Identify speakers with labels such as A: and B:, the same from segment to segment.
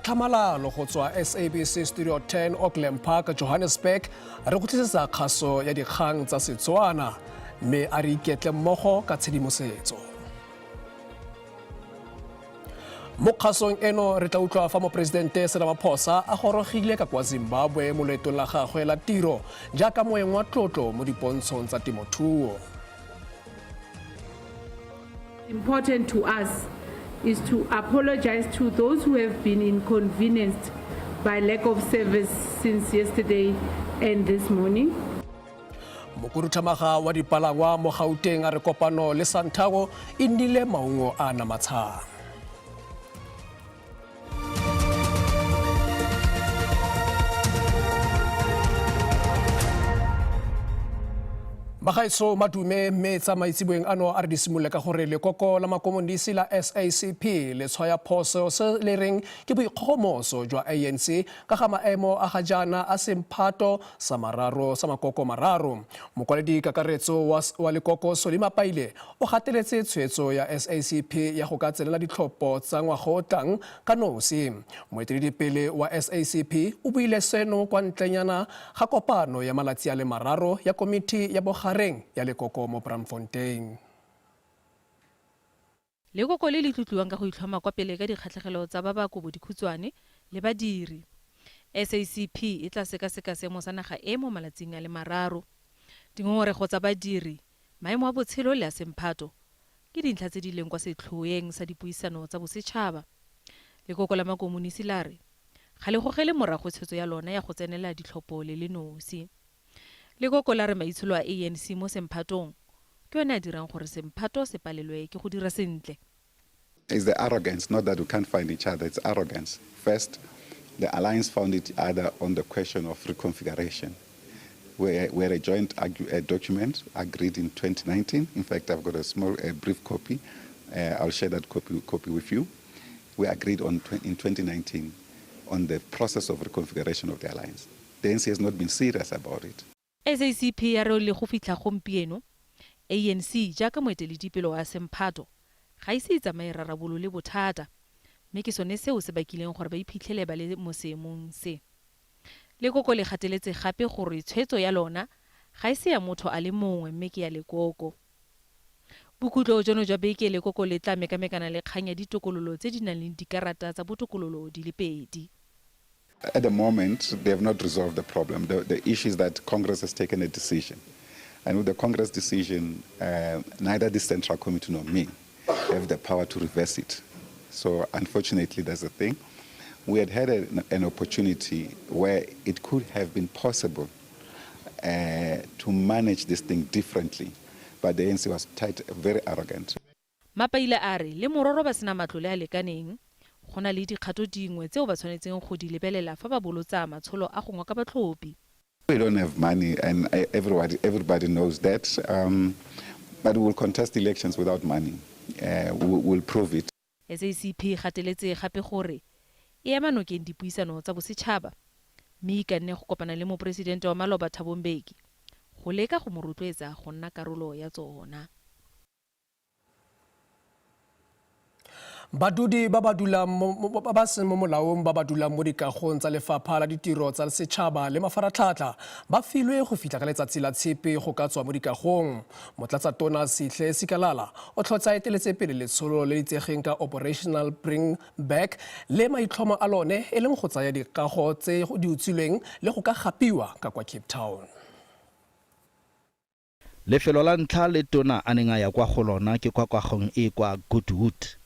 A: ka tlhamalalo go tswa SABC Studio 10 Auckland Park, Johannesburg, re go tlisetsa kgaso ya dikgang tsa Setswana mme a re iketle mmogo ka tshedimosetso. Mo kgasong eno re tla utlwa fa Moporesidente Cyril Ramaphosa a gorogile ka kwa Zimbabwe mo leetong la gagwe la tiro jaaka moeng wa tlotlo mo dipontshong tsa temothuo.
B: Important to us is to apologize to those who have been inconvenienced by lack of service since yesterday and this morning.
A: Mokuruthamaga wa dipalangwa mo Gauteng a re kopano le Santago e nnile maungo a namatshang. Bagaetso madume mme tsamaisiboeng ano a re di simolola ka gore lekoko la makomonisi la SACP le tshwaya phoso se le reng ke boikgogomoso jwa ANC ka ga maemo a ga jaana a semphato sa mararo sa makoko mararo. Mokwaledi kakaretso wa lekoko Solima Paile o gateletse tshwetso ya SACP ya go ka tsenela ditlhopho tsa ngwaga o tlang ka nosi. Moeteledipele wa SACP o buile seno kwa ntlenyana ga kopano ya malatsi a le mararo ya komiti ya bogareng ya lekoko mo Braamfontein.
C: Lekoko le le tlotliwang ka go itlhoma kwa pele ka dikgatlhegelo tsa ba ba kobodikhutshwane le badiri. SACP e tla sekaseka seemo sa naga e mo malatsing a le mararo. Dingongorego tsa badiri, maemo a botshelo le a semphato ke dintlha tse di leng kwa setlhoeng sa dipuisano tsa bosetšhaba. Lekoko la makomonisi la re ga le gogele morago tshetso ya lona ya go tsenela ditlhopho le le nosi. Lekoko la re maitsholo a ANC mo semphatong ke yone a dirang gore semphato se palelwe ke go dira sentle.
D: It's the arrogance, not that we can't find each other, it's arrogance. First, the alliance found each other on the question of reconfiguration. We had a joint document agreed in 2019. In fact, I've got a brief copy. I'll share that copy with you. We agreed in 2019 on the process of reconfiguration of the alliance. The ANC has not been serious about it.
C: SACP ya re le go fitlha gompieno ANC jaaka moeteledipele wa semphato ga ise tsamae rarabolo le bothata mme ke sone seo se bakileng gore ba iphitlhele ba le mo seemong se. Lekoko le gateletse gape gore tshwetso ya lona ga ise ya motho a le mongwe mme ke ya lekoko. Bokutlo jono jwa beke lekoko le tla mekamekana le kgang ya ditokololo tse di nang le dikarata tsa botokololo di le pedi.
D: At the moment, they have not resolved the problem. The issue is that Congress has taken a decision. And with the Congress decision, neither the Central Committee nor me have the power to reverse it. So unfortunately, that's the thing. We had an opportunity where it could have been possible to manage this thing differently. But the ANC was very arrogant.
C: Mapaile a re le mororo ba sena matlole a lekaneng. Go na le dikgato dingwe tseo ba tshwanetseng go di lebelela fa ba bolotsa matsholo a gongwe ka batlhophi.
D: We don't have money and everybody knows that. But we will contest elections without money. We'll prove it.
C: SACP gateletse gape gore e ema nokeng dipuisano tsa bosetšhaba mme e ka nne go kopana le moporesidente wa Maloba Thabo Mbeki go leka go mo rotloetsa go nna karolo ya tsona.
A: Badudi ba ba dulang ba seng mo molaong ba ba dulang mo dikagong tsa lefapha la ditiro tsa setšhaba le mafaratlhatlha ba filwe go fitlha ka letsatsi la tshepe go ka tswa mo dikagong. Motlatsatona Sihle Sikalala o tlhotsa eteletse pele letsholo le itsegeng ka Operational Bring Back le maitlhomo a lone e leng go tsaya dikago tse di utswilweng le go ka gapiwa ka kwa Cape Town.
E: Lefelo la ntlha le tona a neng a ya kwa go lona ke kwa kagong e kwa Goodwood.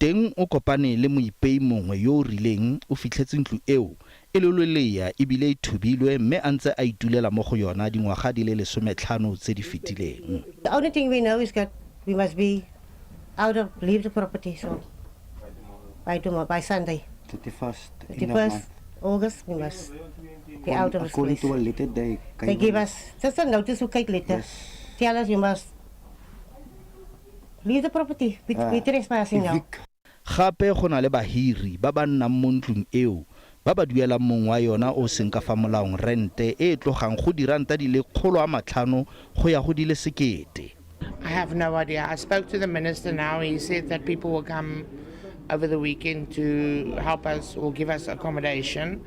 E: Teng o kopane le moipei mongwe yo o rileng o fitlhetse ntlo eo e loleleya e bile e thubilwe mme a ntse a itulela mo go yona dingwaga di le 15 tse di fetileng.
F: The only thing we know is that we must be out of leave the property so by Sunday. 31st August we must be out of this place.
G: According to a letter
F: they give us just a notice to take later. Yes. Tell us you must leave the property. We trespassing now.
E: Gape go na le bahiri ba ba nnang mo ntlong eo ba ba duelang mong wa yona o seng ka fa molaong rente e tlogang go diranta di le 500 go ya go di le 1,000.
H: I have no idea. I spoke to the minister now. He said that people will come
G: over the weekend to help us or give us accommodation.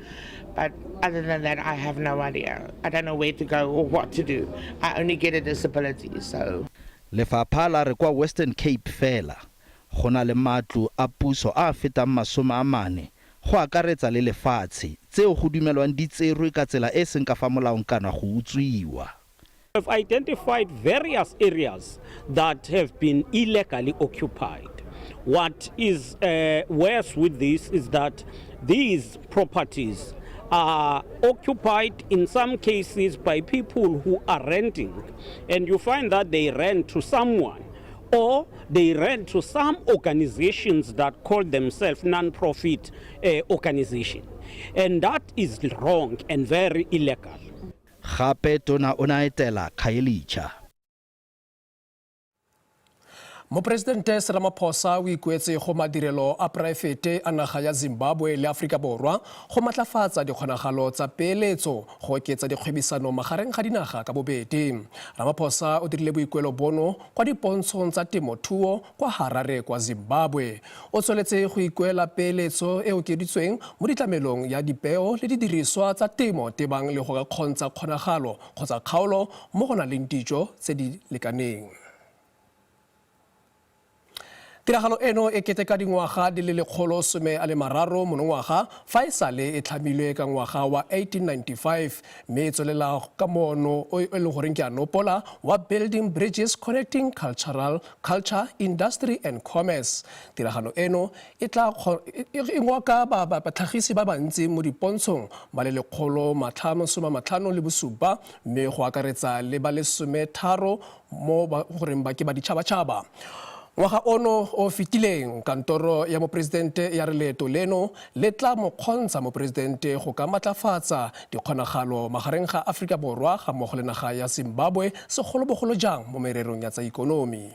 G: But other than that, I have no idea. I don't know where to go or what to do. I only get a disability, so.
E: Lefapha la re kwa Western Cape fela go na le matlo a puso a fetang 40 go akaretsa le lefatshe tseo go dumelwang di tserwe ka tsela e seng ka fa molaong kana go utswiwa.
H: We've identified various areas that have been illegally occupied. What is worse with this is that these properties are occupied in some cases by people who are renting, and you find that they rent to someone or they rent to some organizations that call themselves non-profit organizations, and that is wrong and very illegal.
E: Gape tona o na etela Khayelitsha.
A: Mopresidente Cyril Ramaphosa o ikuetse go madirelo a poraefete a naga ya Zimbabwe le Afrika Borwa go matlafatsa dikgonagalo tsa peeletso go oketsa dikgwebisano magareng ga dinaga ka bobedi. Ramaphosa o dirile boikuelo bono kwa dipontshong tsa temothuo kwa Harare kwa Zimbabwe. O tsweletse go ikuela peeletso e okeditsweng mo ditlamelong ya dipeo le didiriswa tsa temo tebang le go ka kgontsha kgonagalo kgotsa kgaolo mo go na leng dijo tse di lekaneng. Tiragalo eno e keteka dingwaga di le 130 monongwaga fa e sale e tlhamilwe ka ngwaga wa 1895 mme e tswelela ka mono o e le goreng ke a nopola wa Building Bridges Connecting Culture, Industry and Commerce. Tiragalo eno e tla ngoka batlhagisi ba bantsi mo dipontshong ba le 157 mme go akaretsa le ba le 13 mo goreng ba ke ba ditšhabatšhaba. Ngwaga ono o fetileng kantoro ya mopresidente ya re leeto leno le tla mo kgontsha mopresidente go ka matlafatsa dikgonagalo magareng ga Afrika Borwa ga mmogo le naga ya Zimbabwe segolobogolo jang mo mererong ya tsa ikonomi.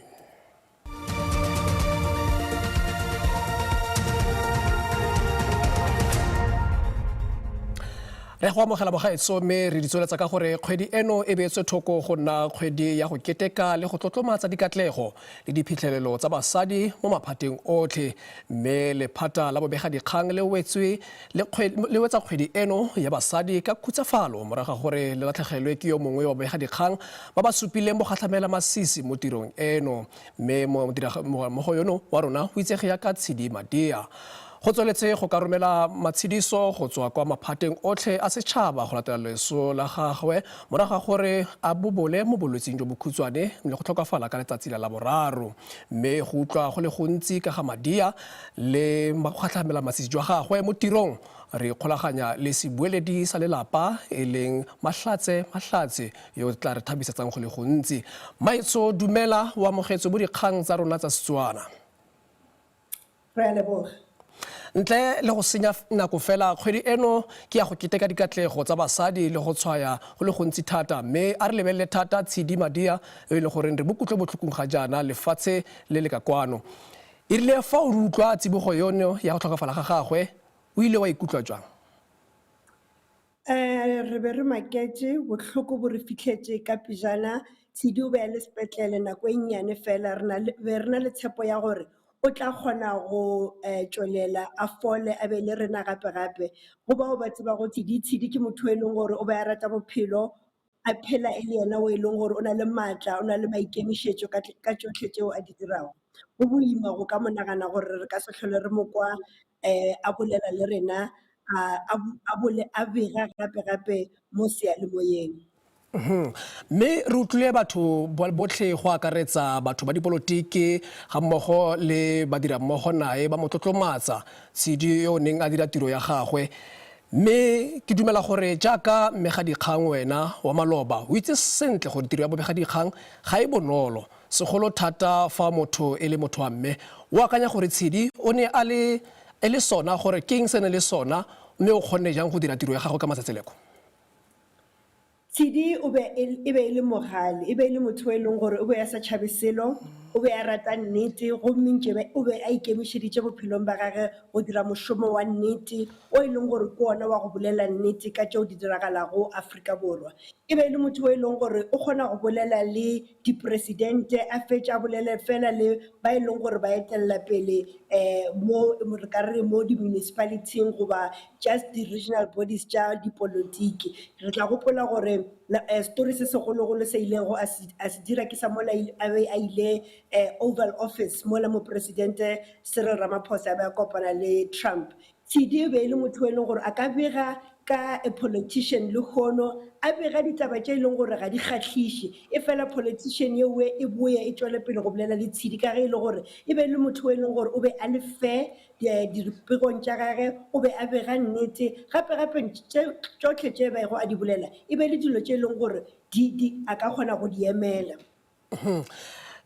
A: Re go amogela bogaetso mme re ditsoletsa ka gore kgwedi eno e beetswe thoko go nna kgwedi ya go keteka le go tlotlomatsa dikatlego le diphitlhelelo tsa basadi mo maphateng otlhe mme lephata la bobegadikgang le wetsa kgwedi eno ya basadi ka khutsafalo morago ga gore le latlhegelwe ke yo mongwe wa bobegadikgang ba ba supileng bogatlhamela masisi mo tirong eno mme mo go yono wa rona o itsege ya ka Tshidi Madia. Go tsweletse go ka romela matshediso go tswa kwa maphateng otlhe a setšhaba go latela leso la gagwe morago ga gore a bobole mo bolwetseng jo bokhutswane le go tlhokafala ka letsatsi la boraro mme go utlwa go le gontsi ka ga Madia le bogatlhamela masisi jwa gagwe mo tirong re kgolaganya le sebueledi sa lelapa e leng Mahlatse yo tla re thabisetsang go le gontsi. Maitso Dumela o amogetse mo dikgang tsa rona tsa Setswana. Ntle le go senya nako fela kgwedi eno ke ya go keteka dikatlego tsa basadi le go tshwaya go le gontsi thata mme a re lebelele thata Tshidi Madia e le gore re bokutlwe botlhokong ga jaana lefatshe le le ka kwano. E rile fa o utlwa tsibogo yono ya go tlhokafala ga gagwe o ile wa ikutlwa jang?
I: Re be re maketse botlhoko bo re fitlhetse ka pijana. Tshidi o be le sepetlele nako e nnyane fela re na le tshepo ya gore o tla kgona go tšwelela a fole a be le rena gape go bao ba tseba go Tshidi ke motho e leng gore o ba rata bophelo a phela e le yena o e leng gore o na le maatla o na le maikemišetšo ka tšotlhe tšeo a di dirago. Go boima go ka monagana gore re ka se tlhole re mo kwa a bolela le rena a bega gape mo seyalemoyeng.
A: Mme re utlwile batho botlhe go akaretsa batho ba dipolotiki ga mmogo le badira mmogo nae ba motlotlomatsa Tshidi yo neng a dira tiro ya gagwe mme ke dumela gore jaaka mmegadikgang wena wa maloba o itse sentle gore tiro ya bobegadikgang ga e bonolo segolo thata fa motho e le motho wa mme o akanya gore Tshidi o ne e le sona gore ke eng se ne le sona mme o kgonne jang go dira tiro ya gagwe ka matsatseleko?
I: Tshidi e be e le mogale e be e le motho e leng gore o be ya sa tšhabe selo o be a rata nnete gomme nkebe o be a ikemišeditše bophelong ba gage go dira mošomo wa nnete o e leng gore ke ona wa go bolela nnete ka tšeo di diragalago Afrika Borwa. E be e le motho o e leng gore o kgona go bolela le dipresidente a fetša a bolele fela le ba e leng gore ba etelela pele mo re ka re mo di-municipalityng goba just di-regional bodies tša dipolotiki. Re tla gopola gore story se segologolo se ilego a se dira ke sa mola a be a ile Oval Office mola mopresidente Cyril Ramaphosa a be a kopana le Trump. Tshidi e be e le motho e leng gore a ka bega ka a politician le kgono a bega ditaba tše e leng gore ga di kgatlhiše e fela politician yeo e boya e tšwele pele go bolela le Tshidi ka ge e le gore e be le motho e leng gore o be a le fair diripegong tša gage o be a bega nnete gape tšotlhe tše bego a di bolela e be le dilo tše e leng gore a ka kgona go di emela.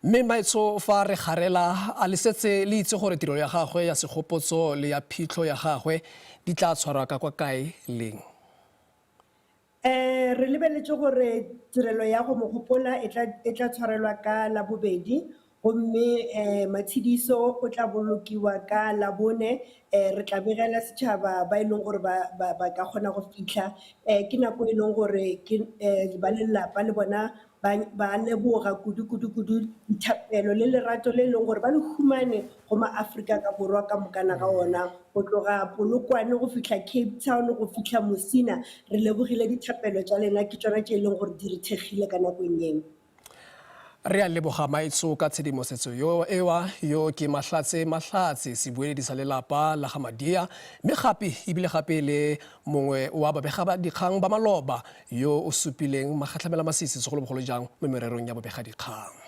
A: Mme Maitso fa re garela a le setse le itse gore tiro ya gagwe ya segopotso le ya phitlho ya gagwe di tla tshwarwa ka kwa kae leng?
I: Re lebeletse gore tirelo ya go mo gopola e tla tshwarelwa ka la bobedi gomme matshediso o tla bolokiwa ka la bone re tla begela setšhaba ba e leng gore ba ka kgona go fitlha ke nako e leng gore ba lelapa le bona ba leboga kudu dithapelo le lerato le leng gore ba le humane go ma-Afrika ka borwa ka mokana ga ona go tloga Polokwane go fitlha Cape Town go fitlha Mosina re lebogile dithapelo tša lena ke tsona tše e leng gore di re thekgile ka nakong eng.
A: Re a leboga Maitso ka tshedimosetso yo ke Mahlatse sebueledi sa lelapa la ga Madia mme gape ebile gape le mongwe wa babega ba dikgang ba maloba yo o supileng magatlhamela masisi segolobogolo jang mo mererong ya bobega dikgang.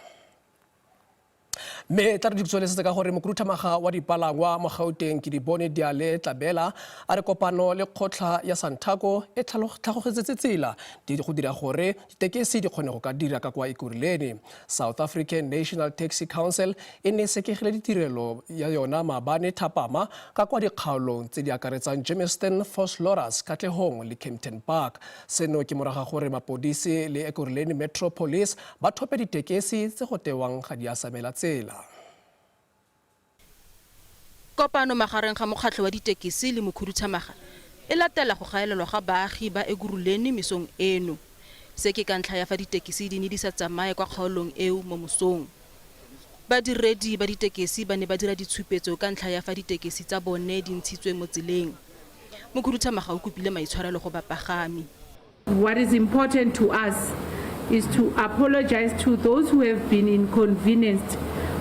A: Mme tla re ditsweletse ka gore mokhuduthamaga wa dipalangwa mo Gauteng ke di bone Diale Tlabela a re kopano le kgotla ya Santaco e tlhagogetse tsela di go dira gore ditekesi di kgone go ka dira ka kwa Ekurhuleni. South African National Taxi Council e ne sekegile ditirelo ya yona maabane thapama ka kwa dikgaolong tse di akaretsang Germiston, Vosloorus, Katlehong le Kempton Park. Seno ke moraga gore mapodisi le Ekurhuleni Metro Police ba thope ditekesi tse go tewang ga di asamela tsela.
J: Kopano magareng ga mokgatlho wa ditekesi le mokhuduthamaga e latela go gaelelwa ga baagi ba Ekurhuleni mesong eno. Se ke ka ntlha ya fa ditekesi di ne di sa tsamaye kwa kgaolong eo mo mosong. Badiredi ba ditekesi ba ne ba dira ditshupetso ka ntlha ya fa ditekesi tsa bone di ntshitswe mo tseleng. Mokhuduthamaga o kopile maitshwarelo go bapagami.
B: What is important to us is to apologize to those who have been inconvenienced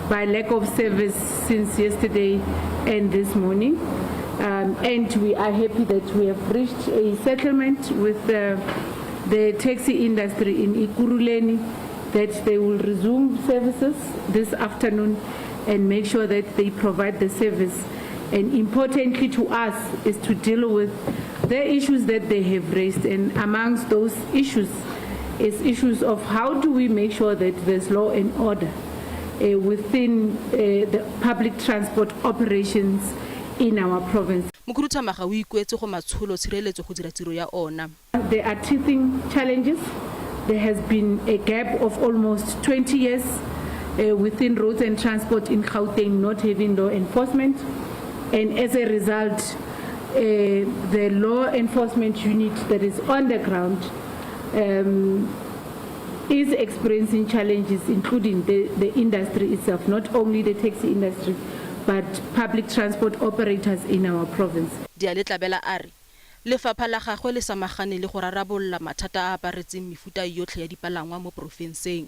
B: by lack of service since yesterday and this morning. And we are happy that we have reached a settlement with the taxi industry in Ekurhuleni that they will resume services this afternoon and make sure that they provide the service. And importantly to us is to deal with the issues that they have raised. And amongst those issues is issues of how do we make sure that there's law and order within the public transport operations in our province.
J: Mokhuduthamaga o ikuetse go matsholo tshireletso go dira tiro ya ona.
B: There are teething challenges. There has been a gap of almost 20 years within roads and transport in Gauteng not having law enforcement. And as a result, the law enforcement unit that is on the ground is experiencing challenges, including the industry itself, not only the taxi industry, but public transport operators in our province.
J: Diale Tlabela a re lefapha la gagwe le samagane le go rarabolla mathata a aparetseng mefuta yotlhe ya dipalangwa mo porofenseng.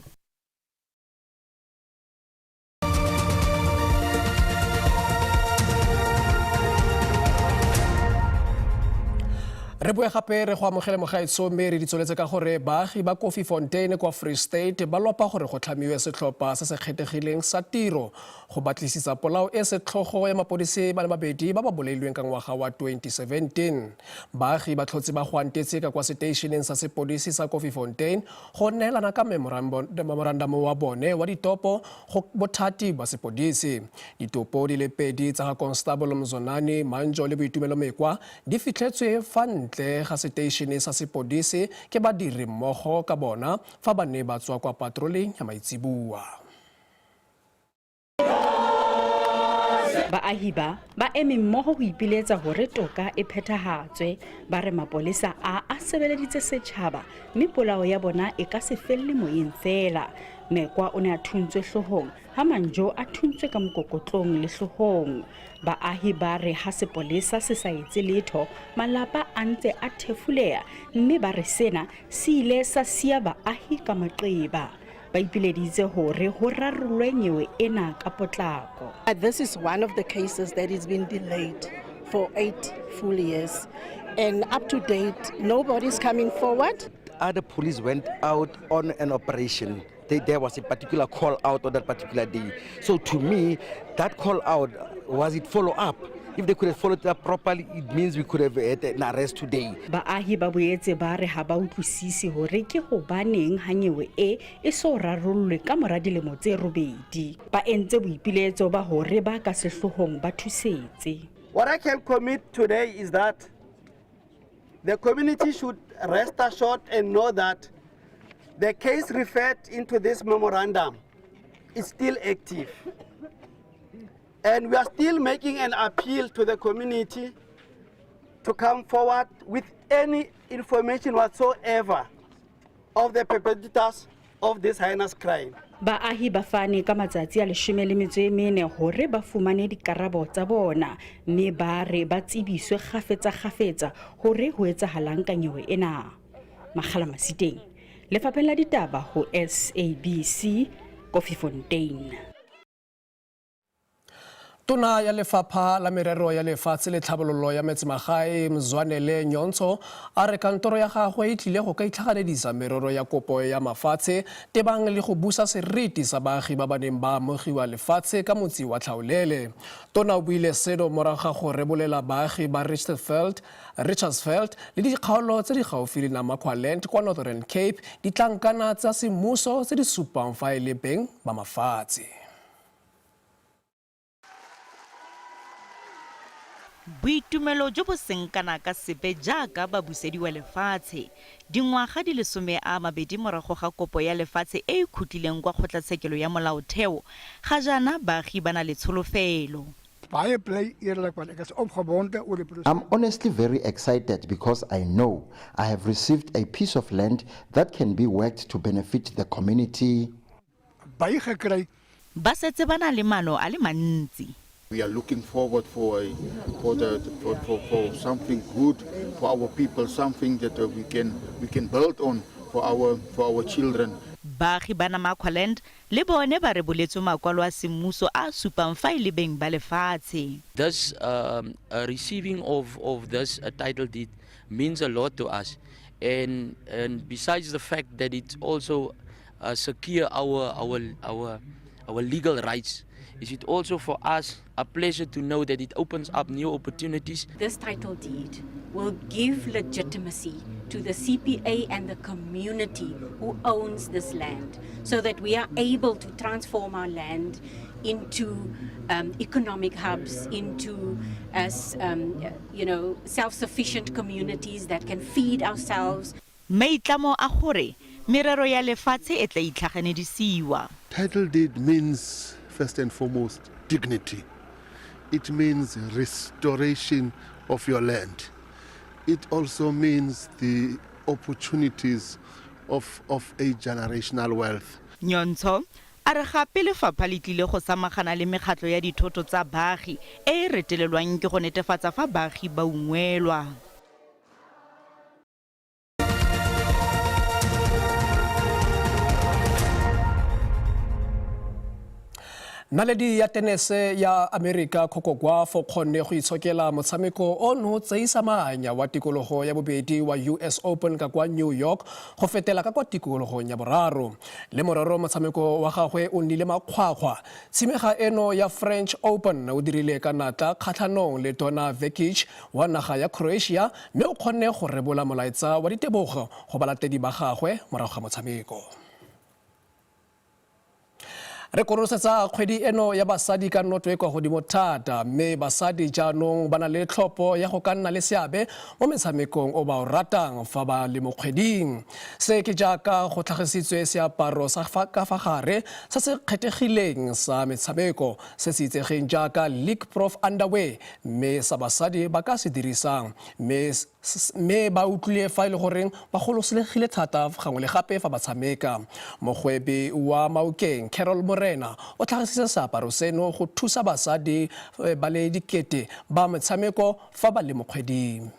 A: Re boe gape re go amogele mogaetso mme re ditsweletse ka gore baagi ba Koffiefontein kwa Free State ba lopa gore go tlhamiwe setlhopha se se kgethegileng sa tiro go batlisisa polao e setlhogo ya mapodisi ba le babedi ba ba bolailweng ka ngwaga wa 2017. Baagi ba tlhotse ba go antetse ka kwa seteišeneng sa sepodisi sa Koffiefontein go neelana ka memorandum wa bone wa ditopo go bothati ba sepodisi. Ditopo di le pedi tsa ga Constable Mzonani Manjo le Boitumelo Mekwa di fitlhetswe fa ntle ga seteišene sa sepodisi ke badiri mmogo ka bona fa ba ne ba tswa kwa patroleng ya maitseboa.
K: Baahi ba eme mmoho ho ipiletsa hore toka e phethahatswe, ba re mapolesa a sebeleditse setjhaba mme polao ya bona e ka se felle moyeng fela. Mekwa o ne a thuntswe hlohong ha Manjo a thuntswe ka mokokotlong le hlohong. Baahi ba re ha sepolesa se sa etse letho, malapa a ntse a thefuleha mme ba re sena se ile sa siya baahi ka maqeba. This is
L: one of the cases that has been delayed for 8 full years, and up to date, nobody's coming forward.
M: Other police went out on an operation. There was a particular call out on that particular day. So to me, that call out, was it follow up? If they could have followed it up properly, it means we could have had an arrest today.
K: Baahi ba boetse ba re ha ba utlwisisi hore ke hobaneng ha nyewe e so rarollwe ka mora dilemo tse 8. Ba entse boipiletso ba hore ba ka sehlohong ba thusetse.
N: What I can commit today is that the community should rest assured and know that the case referred into this memorandum is still active. And we are still making an appeal to the community to come forward with any information whatsoever of the perpetrators of this heinous crime.
K: Baahi ba fane ka matsatsi a 14 hore ba fumane dikarabo tsa bona mme ba re ba tsebiswe kgafetsa hore ho etsahalang ka nyewe ena. Makgala Masiteng, Lefapheng la Ditaba ho SABC, Kofi Fontaine.
A: Tona ya Lefapha la Merero ya Lefatshe le Tlhabololo ya Metsemagae Mzwanele Nyonso a re kantoro ya gagwe e tlile go ka itlhaganedisa merero ya kopo ya mafatshe tebang le go busa seriti sa baagi ba baneng ba amogiwa lefatshe ka motsi wa Tlhaolele. Tona o buile seno morago ga go rebolela baagi ba Richardsveld le dikgaolo tse di gaufi le Namaqualand kwa Northern Cape ditlankana tsa semmuso tse di supang fa e le beng ba mafatshe.
O: Boitumelo jo bo senkana ka sepe jaaka ba busediwa lefatshe dingwaga di le 12 morago ga kopo ya lefatshe e ikhutlileng kwa kgotlatshekelo ya molaotheo ga jana baagi bana le tsholofelo.
P: I'm honestly very excited because I know I have received a piece of land that can be worked to benefit the community.
O: Ba setse bana le maano a le mantsi.
Q: We are looking forward for something good for our people, something that we can build on for our children.
O: Baagi ba Namaqualand le bone ba re boletse makwalo a semmuso a supang fa e le beng ba lefatshe.
R: This receiving of this title deed means a lot to us, and besides the fact that it also secure our legal rights, is it also for us a pleasure to know that it opens up new opportunities.
S: This title deed will give legitimacy to the CPA and the community who owns this land, so that we are able to transform our land into economic hubs, into self-sufficient communities that can feed ourselves.
O: Maitlamo a gore merero ya lefatshe e tla itlhaganedisiwa.
T: Title deed means first and foremost dignity. It means restoration of your land. It also means the opportunities of a generational wealth.
O: Nyonso a re gape lefapha le tlile go samagana le mekgatlo ya dithoto tsa baagi e retelelwang ke go netefatsa fa baagi ba ungwelwa.
A: Naledi ya tenese ya America Coco Gauff kgonne go itshokela motshameko ono tseisamanya wa tikologo ya bobedi wa US Open ka kwa New York go fetela ka kwa tikologong ya boraro. Le moraro motshameko wa gagwe o nnile makgwakgwa. Tshimega eno ya French Open o dirile ka natla kgatlhanong le Dona Vekic wa naga ya Croatia mme o kgonne go rebola molaetsa wa ditebogo go balatedi ba gagwe morago ga motshameko. Re korosetsa kgwedi eno ya basadi ka noto e kwa godimo thata mme basadi jaanong ba na le tlhopho ya go ka nna le seabe mo metshamekong o ba o ratang fa ba le mo kgweding. Se ke jaaka go tlhagisitswe seaparo sa ka fa gare sa se kgethegileng sa metshameko se se itsegeng jaaka League Prof Underwear mme sa basadi ba ka se dirisang mme ba utlwile fa ile goreng ba golosegile thata gangwe le gape fa ba tshameka. Mogwebi wa Maokeng Carol Morena o tlhagisitse seaparo seno go thusa basadi ba le dikete ba metshameko fa ba le mo kgweding.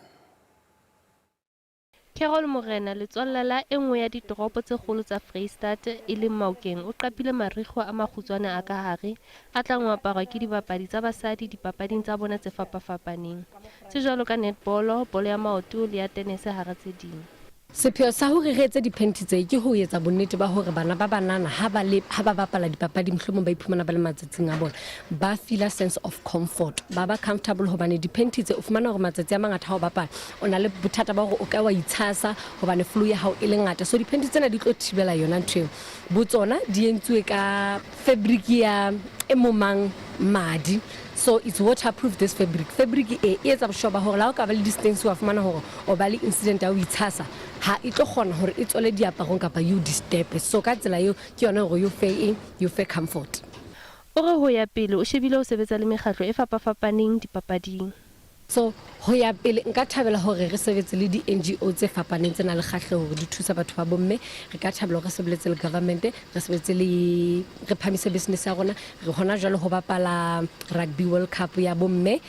U: Carol Morena letswalla la enngwe ya ditoropo tse kgolo tsa Vrystaat e leng Maokeng o qapile marigo a makgutswana a ka hare a tlang ho aparwa ke dibapadi tsa basadi dipapading tsa bona tse fapafapaneng tse jwalo ka netball, bolo ya maoto le ya tennis hara tse ding.
V: Sepheo sa hore re etse diphenti tse ke ho etsa bonnete ba hore bana ba banana ha ba bapala dipapadi mohlomong ba iphumana ba le matsatsing a bona ba feel a sense of comfort ba comfortable hobane diphenti tse o fumana hore matsatsi a mangata ha o bapala o na le bothata ba hore o ka wa itshasa hobane flu ya hao e le ngata so diphenti tsena di tlo thibela yona ntho botsona di entsuwe ka fabric ya emomang madi. So it's waterproof this fabric e etsa boshoba hore la o ka ba le distance wa fumana hore o ba le incident ya o itshasa ha e tlo gona hore e tsole diaparong kapa you disturb so ka tsela yo ke yona hore you fe comfort.
U: O re ho ya pele o shebile o sebetsa le mekgatlo e fapafapaneng dipapading.
V: So ho ya pele nka thabela hore re sebetse le di NGO tse fapaneng tsena le kgahleho hore di thusa batho ba bomme re ka thabela hore re sebetse le government re sebetse le re phamise business ya rona re hona jwale ho bapala rugby world cup ya bomme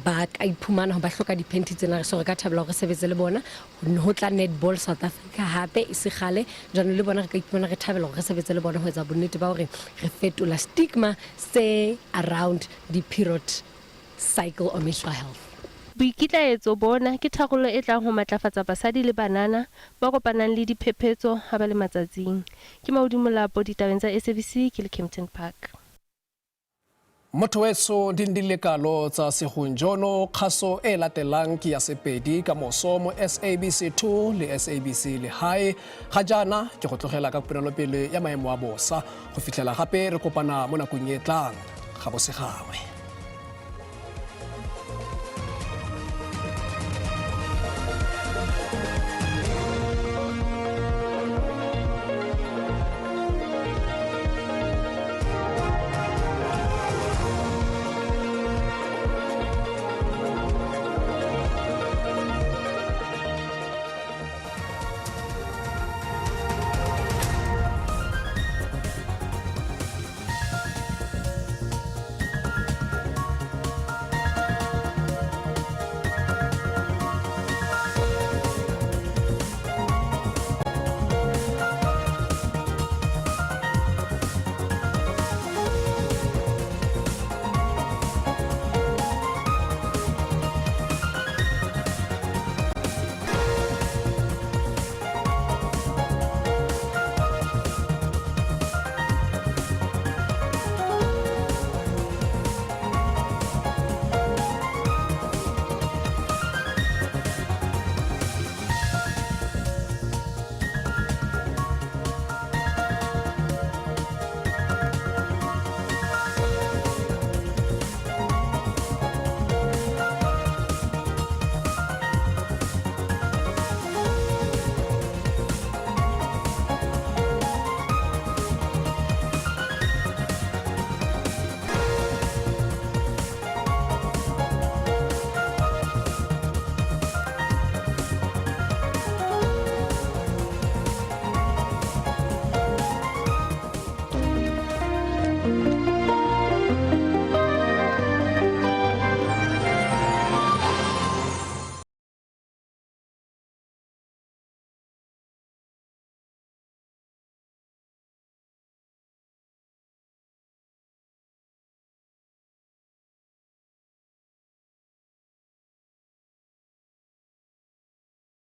V: ba ka iphumana ho ba hloka diphenti tsena so re ka thabela hore re sebetse le bona ho tla netball South Africa hape e se gale jana le bona re ka iphumana re thabela hore re sebetse le bona ho etsa bonnete ba hore re fetola stigma se around the period cycle of menstrual health.
U: Boikitlaetso bona ke tharollo e tlang ho matlafatsa basadi le banana ba kopanang le diphephetso ha ba le matsatsing. Ke Maudimolapo ditabeng tsa SABC ke le Kempton Park.
A: Motho weso dindile kalo tsa segonjono kgaso e latelang ke ya sepedi ka moso mo SABC2 le SABC le hae ga jana ke go tlogela ka ponelopele ya maemo a bosa go fitlela gape re kopana mo nakong e tlang ga bose gangwe.